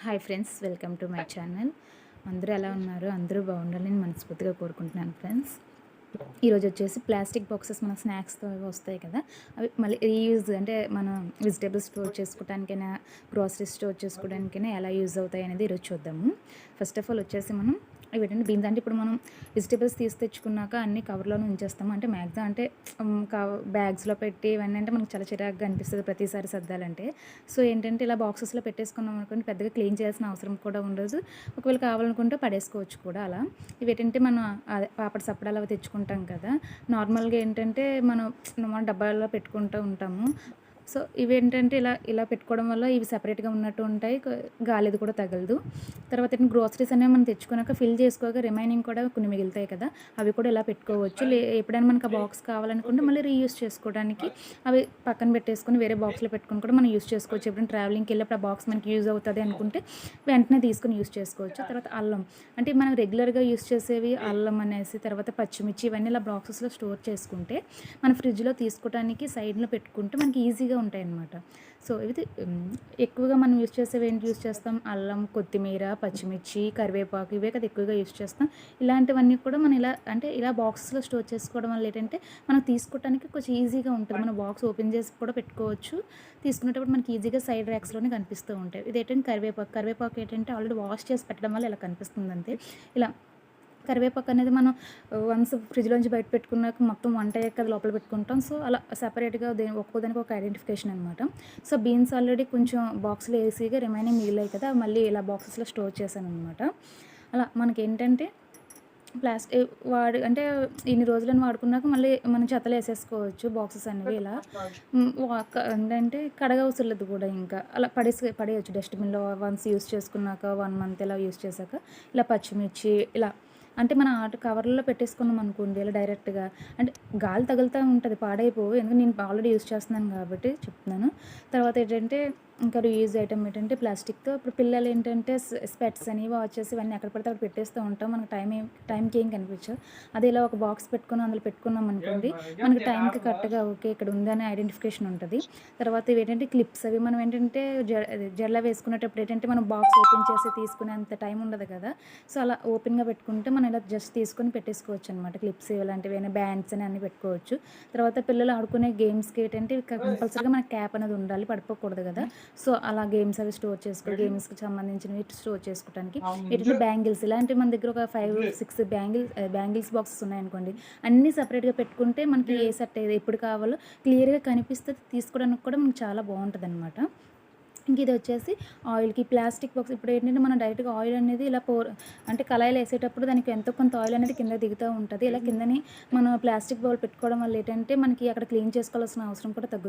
Hi friends, welcome to my channel. అందరూ ఎలా ఉన్నారు? అందరూ బాగుండాలని మనస్ఫూర్తిగా కోరుకుంటున్నాను ఫ్రెండ్స్. ఈరోజు వచ్చేసి ప్లాస్టిక్ బాక్సెస్ మన స్నాక్స్తో వస్తాయి కదా, అవి మళ్ళీ రీయూజ్ అంటే మనం వెజిటేబుల్స్ స్టోర్ చేసుకోవడానికైనా గ్రాసరీస్ స్టోర్ చేసుకోవడానికైనా ఎలా యూజ్ అవుతాయి అనేది ఈరోజు చూద్దాము. ఫస్ట్ ఆఫ్ ఆల్ వచ్చేసి మనం ఇవేంటంటే బీన్స్ అంటే ఇప్పుడు మనం వెజిటేబుల్స్ తీసి తెచ్చుకున్నాక అన్ని కవర్లోనే ఉంచేస్తాము. అంటే మ్యాక్సిమం అంటే బ్యాగ్స్లో పెట్టి ఇవన్నీ అంటే మనకు చాలా చిరాకుగా అనిపిస్తుంది ప్రతిసారి సర్దాలంటే. సో ఏంటంటే ఇలా బాక్సెస్లో పెట్టేసుకున్నాం అనుకోండి, పెద్దగా క్లీన్ చేయాల్సిన అవసరం కూడా ఉండదు. ఒకవేళ కావాలనుకుంటే పడేసుకోవచ్చు కూడా అలా. ఇవి ఏంటంటే మనం అదే పాపడ సప్పడాలు అవి తెచ్చుకుంటాం కదా, నార్మల్గా ఏంటంటే మనం డబ్బాల్లో పెట్టుకుంటూ ఉంటాము. సో ఇవేంటంటే ఇలా ఇలా పెట్టుకోవడం వల్ల ఇవి సెపరేట్గా ఉన్నట్టు ఉంటాయి, గాలిది కూడా తగలదు. తర్వాత గ్రోసరీస్ అనేవి మనం తెచ్చుకున్నాక ఫిల్ చేసుకోగా రిమైనింగ్ కూడా కొన్ని మిగులుతాయి కదా, అవి కూడా ఇలా పెట్టుకోవచ్చు. ఎప్పుడైనా మనకు ఆ బాక్స్ కావాలనుకుంటే మళ్ళీ రీయూస్ చేసుకోవడానికి అవి పక్కన పెట్టేసుకొని వేరే బాక్స్లో పెట్టుకొని కూడా మనం యూస్ చేసుకోవచ్చు. ఎప్పుడైనా ట్రావెలింగ్కి వెళ్ళినప్పుడు ఆ బాక్స్ మనకి యూజ్ అవుతుంది అనుకుంటే వెంటనే తీసుకొని యూస్ చేసుకోవచ్చు. తర్వాత అల్లం అంటే మనం రెగ్యులర్గా యూస్ చేసేవి అల్లం అనేసి, తర్వాత పచ్చిమిర్చి ఇవన్నీ ఇలా బాక్సెస్లో స్టోర్ చేసుకుంటే మన ఫ్రిడ్జ్లో తీసుకోవడానికి సైడ్లో పెట్టుకుంటే మనకి ఈజీగా ఉంటాయన్నమాట. సో ఇది ఎక్కువగా మనం యూస్ చేసేవి ఏంటి యూస్ చేస్తాం, అల్లం, కొత్తిమీర, పచ్చిమిర్చి, కరివేపాకు ఇవే కదా ఎక్కువగా యూస్ చేస్తాం. ఇలాంటివన్నీ కూడా మనం ఇలా బాక్స్లో స్టోర్ చేసుకోవడం వల్ల ఏంటంటే మనం తీసుకోవడానికి కొంచెం ఈజీగా ఉంటుంది. మనం బాక్స్ ఓపెన్ చేసి కూడా పెట్టుకోవచ్చు. తీసుకునేటప్పుడు మనకి ఈజీగా సైడ్ ర్యాక్స్లోనే కనిపిస్తూ ఉంటాయి. ఇది ఏంటంటే కరివేపాకు ఏంటంటే ఆల్రెడీ వాష్ చేసి పెట్టడం వల్ల ఇలా కనిపిస్తుంది అంతే. ఇలా కరివేపాకు అనేది మనం వన్స్ ఫ్రిడ్జ్లోంచి బయట పెట్టుకున్నాక మొత్తం వంట అయ్యాక అది లోపల పెట్టుకుంటాం. సో అలా సెపరేట్గా ఒక్కోదానికి ఒక ఐడెంటిఫికేషన్ అనమాట. సో బీన్స్ ఆల్రెడీ కొంచెం బాక్స్లో వేసిగా రిమైనింగ్ మిగిలాయి కదా, మళ్ళీ ఇలా బాక్సెస్లో స్టోర్ చేశాను అనమాట. అలా మనకి ఏంటంటే అంటే ఇన్ని రోజులను వాడుకున్నాక మళ్ళీ మనం చెత్తలో వేసేసుకోవచ్చు బాక్సెస్ అనేవి ఇలా. ఏంటంటే కడగవసరం లేదు కూడా, ఇంకా అలా పడేయచ్చు డస్ట్బిన్లో. వన్స్ యూస్ చేసుకున్నాక 1 మంత్ ఇలా యూస్ చేశాక ఇలా పచ్చిమిర్చి ఇలా అంటే మన కవర్లలో పెట్టేసుకున్నాం అనుకోండి ఇలా డైరెక్ట్గా, అంటే గాలి తగులుతూ ఉంటుంది, పాడైపోవు. ఎందుకంటే నేను ఆల్రెడీ యూస్ చేస్తున్నాను కాబట్టి చెప్తున్నాను. తర్వాత ఏంటంటే ఇంకా రీయూజ్ ఐటమ్ ఏంటంటే ప్లాస్టిక్తో ఇప్పుడు పిల్లలు ఏంటంటే స్పెట్స్ అని వాచెస్ ఇవన్నీ ఎక్కడ పడితే అక్కడ పెట్టేస్తూ ఉంటాం. మనకు టైంకి ఏం కనిపించవు. అదే ఇలా ఒక బాక్స్ పెట్టుకుని అందులో పెట్టుకున్నాం అనుకోండి, మనకి టైంకి కరెక్ట్గా ఓకే ఇక్కడ ఉందని ఐడెంటిఫికేషన్ ఉంటుంది. తర్వాత ఇవి ఏంటంటే క్లిప్స్, అవి మనం ఏంటంటే జడలో వేసుకునేటప్పుడు ఏంటంటే మనం బాక్స్ ఓపెన్ చేసి తీసుకునేంత టైం ఉండదు కదా. సో అలా ఓపెన్గా పెట్టుకుంటే మనం ఇలా జస్ట్ తీసుకొని పెట్టేసుకోవచ్చు అనమాట. క్లిప్స్ ఇలాంటివి అయినా బ్యాండ్స్ అని అన్నీ పెట్టుకోవచ్చు. తర్వాత పిల్లలు ఆడుకునే గేమ్స్కి ఏంటంటే కంపల్సరీగా మనకి క్యాప్ అనేది ఉండాలి, పడిపోకూడదు కదా. సో అలా గేమ్స్ అవి స్టోర్ గేమ్స్కి సంబంధించినవి స్టోర్ చేసుకోవడానికి. వీటిలో బ్యాంగిల్స్ ఇలాంటివి మన దగ్గర ఒక 5-6 బ్యాంగిల్స్ బాక్సెస్ ఉన్నాయనుకోండి, అన్నీ సపరేట్గా పెట్టుకుంటే మనకి ఏ సెట్ ఏది ఎప్పుడు కావాలో క్లియర్గా కనిపిస్తుంది, తీసుకోవడానికి కూడా మనకు చాలా బాగుంటుంది అనమాట. ఇంక ఇది వచ్చేసి ఆయిల్కి ప్లాస్టిక్ బాక్స్. ఇప్పుడు ఏంటంటే మనం డైరెక్ట్గా ఆయిల్ అనేది ఇలా అంటే కళాయిలు వేసేటప్పుడు దానికి ఎంతో కొంత ఆయిల్ అనేది కింద దిగుతూ ఉంటుంది. ఇలా కిందని మనం ప్లాస్టిక్ బౌల్ పెట్టుకోవడం వల్ల ఏంటంటే మనకి అక్కడ క్లీన్ చేసుకోవాల్సిన అవసరం కూడా తగ్గుతుంది.